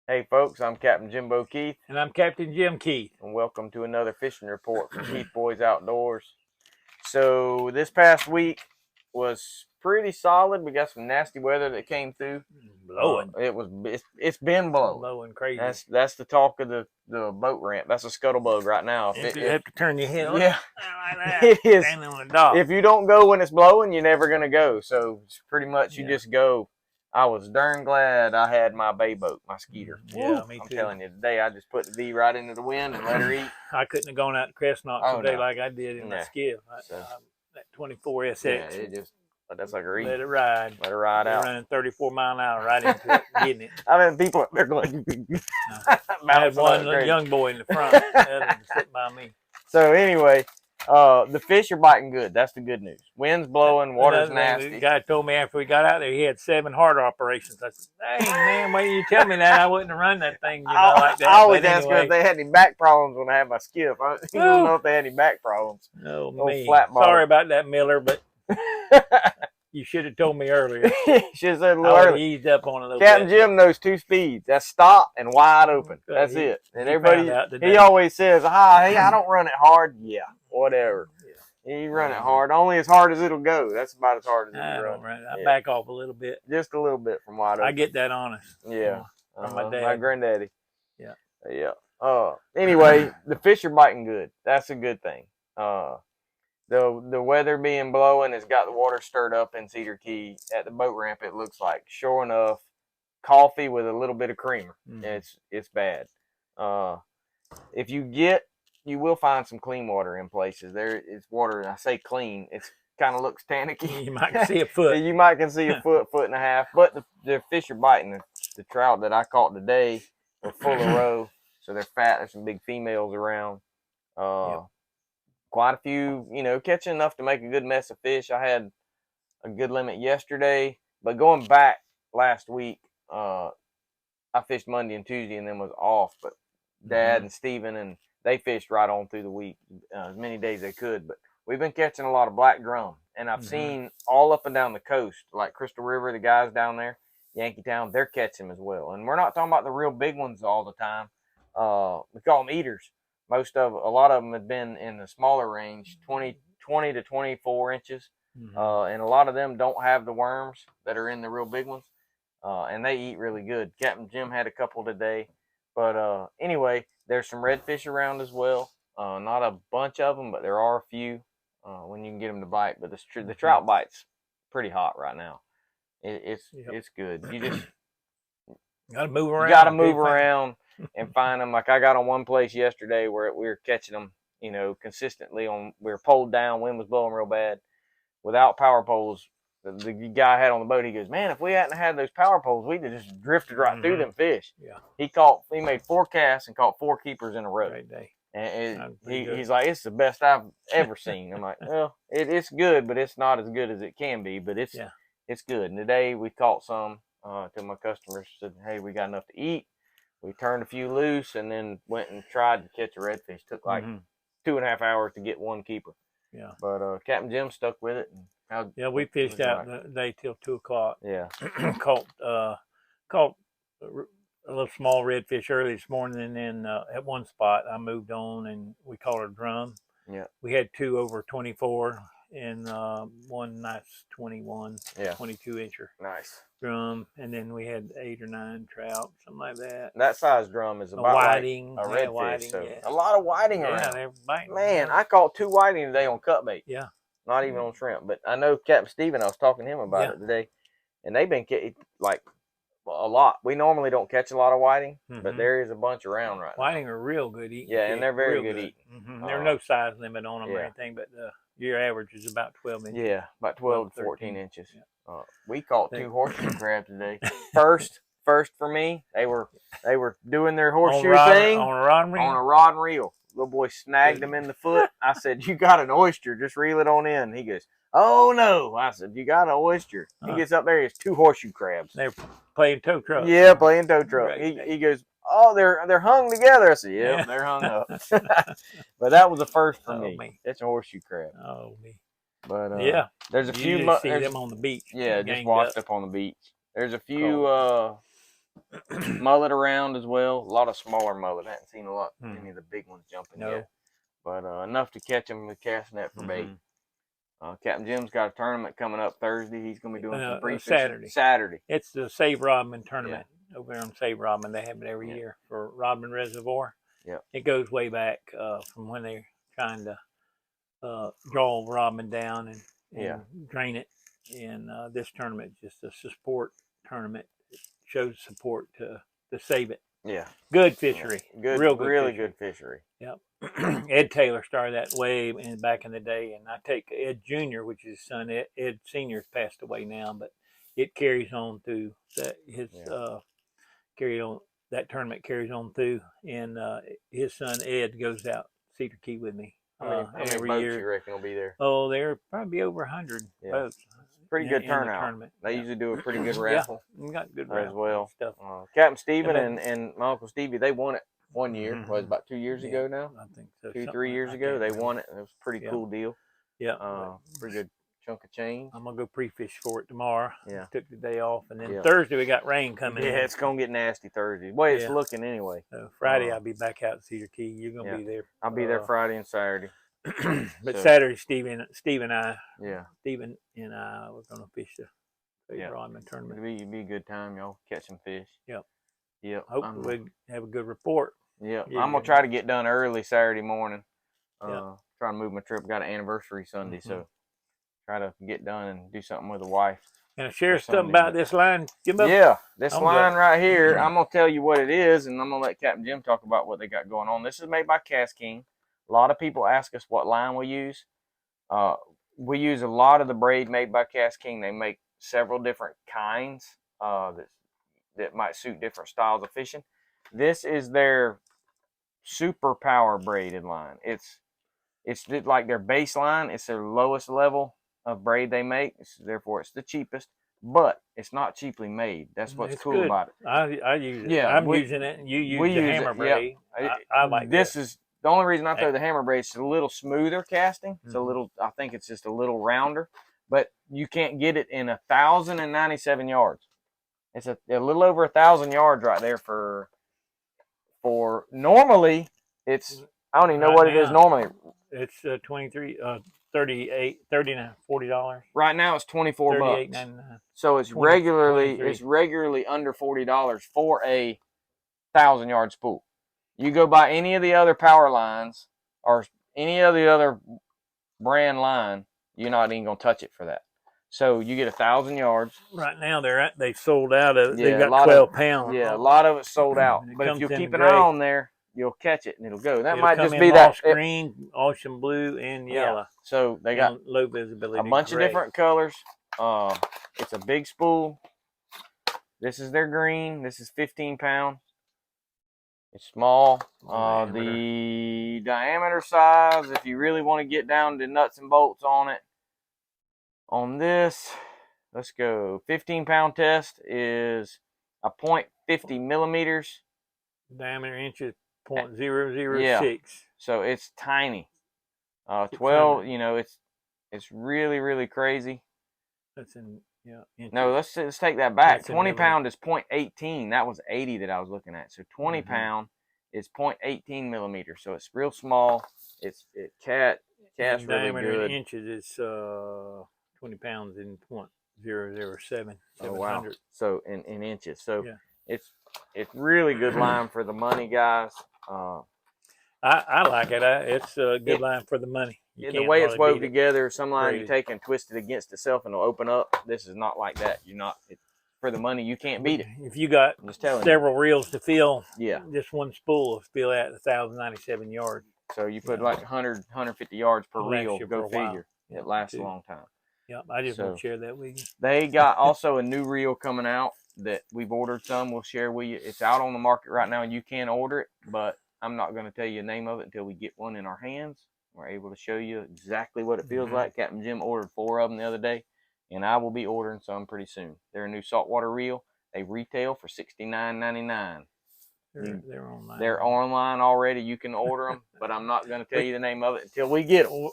Hey folks, I'm Captain Jimbo Keith, And I'm Captain Jim Keith. and welcome to another fishing report from Keith Boys Outdoors. So this past week was pretty solid. We got some nasty weather that came through. Blowing. It's been blowing. Blowing crazy. That's the talk of the boat ramp. That's a scuttlebug right now. You have to turn your head yeah, like that. it is. Standing on the dock. If you don't go when it's blowing, you're never gonna go. So it's pretty much you Yeah. just go. I was darn glad I had my bay boat, my Skeeter. Yeah, me I'm too. telling you, today I just put the V right into the wind and let her eat. I couldn't have gone out to Crest Knox Oh, today no. like I did in my skiff. That 24 SX. Yeah, that's like a read. Let it ride. Let it ride out. Running 34 mile an hour right into it, getting it. I mean, people they're going. I had one young boy in the front, the other sitting by me. So anyway, the fish are biting good. That's the good news. Wind's blowing, water's nasty. The guy told me after we got out there he had 7 heart operations. I said, "Dang man, why didn't you tell me that? I wouldn't have run that thing, like that." I always ask her if they had any back problems when I had my skiff. I don't know if they had any back problems. Oh me. Flat bottom. Sorry about that, Miller, but you should have told me earlier. Should have said a little earlier. Eased up on it a little Captain bit. Jim knows 2 speeds. That's stop and wide open. That's it. And everybody, he always says, hey, I don't run it hard. Yeah, whatever. Yeah. You run it hard. Only as hard as it'll go. That's about as hard as you run. I back off a little bit. Just a little bit from wide open. I get that honest. Yeah. From my dad. My granddaddy. Yeah. Yeah. Anyway, the fish are biting good. That's a good thing. The weather being blowing has got the water stirred up in Cedar Key at the boat ramp. It looks like, sure enough, coffee with a little bit of creamer. It's bad. If you will find some clean water in places. There is water. I say clean. It's kind of looks tannicky. You might see a foot. You might can see a foot and a half. But the fish are biting. The trout that I caught today were full of roe, so they're fat. There's some big females around. Quite a few, catching enough to make a good mess of fish. I had a good limit yesterday, but going back last week, I fished Monday and Tuesday and then was off. But Dad and Steven, and they fished right on through the week, as many days they could. But we've been catching a lot of black drum, and I've seen all up and down the coast, like Crystal River, the guys down there, Yankeetown, they're catching them as well. And we're not talking about the real big ones all the time. We call them eaters. A lot of them have been in the smaller range, 20 to 24 inches. And a lot of them don't have the worms that are in the real big ones. And they eat really good. Captain Jim had a couple today. But anyway, there's some redfish around as well. Not a bunch of them, but there are a few when you can get them to bite. But the trout bite's pretty hot right now. It's good. You just gotta move around. You gotta move around and find them. Like I got on one place yesterday where we were catching them, consistently. We were poled down, wind was blowing real bad. Without power poles, the guy I had on the boat, he goes, "Man, if we hadn't had those power poles, we'd have just drifted right through them fish." Yeah. He made 4 casts and caught 4 keepers in a row. Great day. And he's like, "It's the best I've ever seen." I'm like, "Well, it's good, but it's not as good as it can be. But it's good." And today we caught some. To my customers said, "Hey, we got enough to eat." We turned a few loose and then went and tried to catch a redfish. Took like 2.5 hours to get one keeper. Yeah. But Captain Jim stuck with it. We fished out the day till 2 o'clock. Yeah. caught a little small redfish early this morning, and then at one spot I moved on and we caught a drum. Yeah. We had 2 over 24 and one nice 21, 22 incher. Nice. Drum, and then we had 8 or 9 trout, something like that. That size drum is about whiting, like a redfish. Whiting, so a lot of whiting around. They're biting. Man, I caught 2 whiting today on cut bait. Yeah. Not even on shrimp. But I know Captain Steven, I was talking to him about it today, and they've been like a lot. We normally don't catch a lot of whiting, but there is a bunch around right now. Whiting are real good eating. Yeah, and they're very good eating. There's no size limit on them or anything, but your average is about 12 inches. Yeah, about 12 to 14 inches. Yeah. We caught 2 horseshoe crabs today. First for me, they were doing their horseshoe thing on a rod and reel. On a rod and reel. Little boy snagged them in the foot. I said, "You got an oyster? Just reel it on in." He goes, "Oh no!" I said, "You got an oyster?" He gets up there. He has 2 horseshoe crabs. They're playing tow truck. Yeah, playing tow truck. He goes, "Oh, they're hung together." I said, "Yeah, they're hung up." But that was the first for me. It's a horseshoe crab. Oh me. But there's a few. You see them on the beach. Yeah, just washed up on the beach. There's a few mullet around as well. A lot of smaller mullet. I haven't seen a lot any of the big ones jumping No. yet, but enough to catch them with cast net for bait. Captain Jim's got a tournament coming up Thursday. He's going to be doing some pre-fishing. Saturday. It's the Save Rodman tournament over there on Save Rodman. They have it every year for Rodman Reservoir. Yeah. It goes way back from when they're trying to draw Rodman down and drain it. And this tournament is just a support tournament. It shows support to save it. Yeah. Good fishery. Good, real good really fishery. good fishery. Yep. Ed Taylor started that way back in the day, and I take Ed Jr., which is his son. Ed Sr.'s passed away now, but it carries on through that. That tournament carries on through, and his son Ed goes out Cedar Key with me how many every boats year. You reckon will be there? Oh, there probably over 100 boats. Pretty good turnout. The tournament. They usually do a pretty good raffle. We got good as well. Stuff. Captain Stephen and my Uncle Stevie, they won it one year. Was about 2 years ago now? I think so. 2-3 years ago, they won it. It was a pretty cool deal. Yeah. Pretty good chunk of change. I'm gonna go pre-fish for it tomorrow. Yeah. Took the day off, and then Thursday we got rain coming in. Yeah, it's gonna get nasty Thursday. The way it's looking anyway. So Friday I'll be back out in Cedar Key. You're gonna be there. I'll be there Friday and Saturday. But Saturday, Steve and I. Yeah. Stephen and I we're gonna fish the Rodman tournament. It'll be a good time, y'all. Catch some fish. Yep. Hopefully we have a good report. Yeah. I'm gonna try to get done early Saturday morning. Try to move my trip. Got an anniversary Sunday, so try to get done and do something with the wife. Can I share something about this line, Jimbo? Yeah, this line right here, I'm going to tell you what it is, and I'm going to let Captain Jim talk about what they got going on. This is made by Cast King. A lot of people ask us what line we use. We use a lot of the braid made by Cast King. They make several different kinds that might suit different styles of fishing. This is their super power braided line. It's like their baseline. It's their lowest level of braid they make. Therefore, it's the cheapest, but it's not cheaply made. That's what's cool about it. I use it. Yeah, I'm using it, and you use the hammer braid. Yeah. I like this. Is the only reason I throw the hammer braid. It's a little smoother casting. It's a little. I think it's just a little rounder, but you can't get it in 1,097 yards. It's a little over 1,000 yards right there for normally. It's I don't even know what it is normally. It's $23, $38, $39, $40. Right now it's $24. $38.99. So it's regularly under $40 for a 1,000-yard spool. You go buy any of the other power lines or any of the other brand line, you're not even gonna touch it for that. So you get 1,000 yards. Right now they sold out of. They've got 12 pounds. Yeah, a lot of it's sold out. But if you keep an eye on there, you'll catch it and it'll go. That might just be that green, ocean blue, and yellow. Yeah. So they got low visibility. A bunch of different colors. It's a big spool. This is their green. This is 15 pound. It's small. The diameter size, if you really want to get down to nuts and bolts on it, on this, let's go. 15-pound test is a 0.50 millimeters. Diameter inches. 0.006. Yeah. So it's tiny. 12, it's really, really crazy. That's inches. No, let's take that back. 20 pound is 0.18. That was 80 that I was looking at. So 20 pound is 0.18 millimeters. So it's real small. It casts really diameter good. In inches is 20 pounds in 0.007. Oh wow! So in inches. So it's really good line for the money, guys. I like it. It's a good line for the money. The way it's woven together, some line you take and twist it against itself and it'll open up. This is not like that. For the money, you can't beat it. If you got several reels to fill, just one spool will fill at 1,097 yards. So you put like 100, 150 yards per reel. Go figure. It lasts a long time. Yep, I just want to share that with you. They got also a new reel coming out that we've ordered some. We'll share with you. It's out on the market right now and you can order it, but I'm not going to tell you the name of it until we get one in our hands. We're able to show you exactly what it feels like. Captain Jim ordered 4 of them the other day, and I will be ordering some pretty soon. They're a new saltwater reel. They retail for $69.99. They're online. They're online already. You can order them, but I'm not going to tell you the name of it until we get them.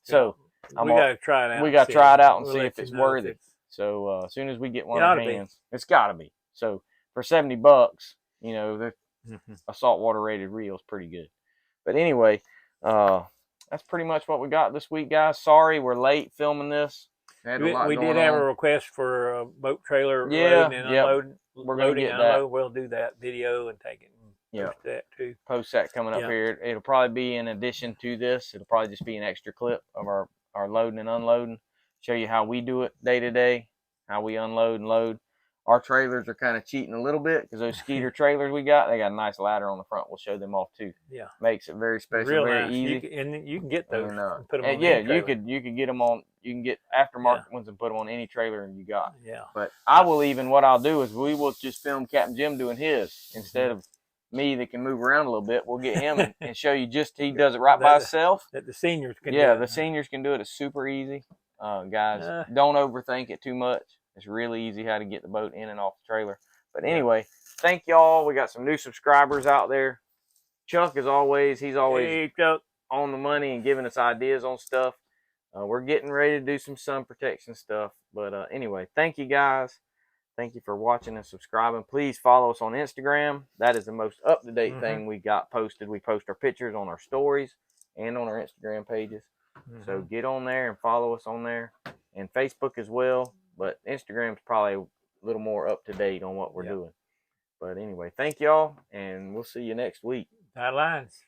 So we got to try it out. We got to try it out and see if it's worthy. So as soon as we get one in our hands, it's got to be. So for $70, you know, Mm-hmm. a saltwater rated reel is pretty good. But anyway, that's pretty much what we got this week, guys. Sorry we're late filming this. Had a lot We going did have a on. request for a boat trailer Yeah, loading and yep. unloading. We're gonna Loading get and that. unload. We'll do that video and take it and Yep. post that too. Post that coming up Yeah. here. It'll probably be in addition to this. It'll probably just be an extra clip of our loading and unloading. Show you how we do it day to day, how we unload and load. Our trailers are kind of cheating a little bit because those Skeeter trailers we got, they got a nice ladder on the front. We'll show them off too. Yeah. Makes it very special, Real very nice. easy. And you can get those. And, Put them on yeah, any trailer. you could get them on. You can get aftermarket ones and put them on any trailer and you got. Yeah. But I will even. What I'll do is we will just film Captain Jim doing his instead of me that can move around a little bit. We'll get him and show you just he does it right by himself. That the seniors can. Yeah, do the seniors can do it. It's super easy. Guys, don't overthink it too much. It's really easy how to get the boat in and off the trailer. But anyway, thank y'all. We got some new subscribers out there. Chuck, as always, he's always Hey, Chuck. on the money and giving us ideas on stuff. We're getting ready to do some sun protection stuff. But anyway, thank you guys. Thank you for watching and subscribing. Please follow us on Instagram. That is the most up-to-date thing we got posted. We post our pictures on our stories and on our Instagram pages. So get on there and follow us on there. And Facebook as well. But Instagram's probably a little more up-to-date on what we're doing. But anyway, thank y'all, and we'll see you next week. Tight lines.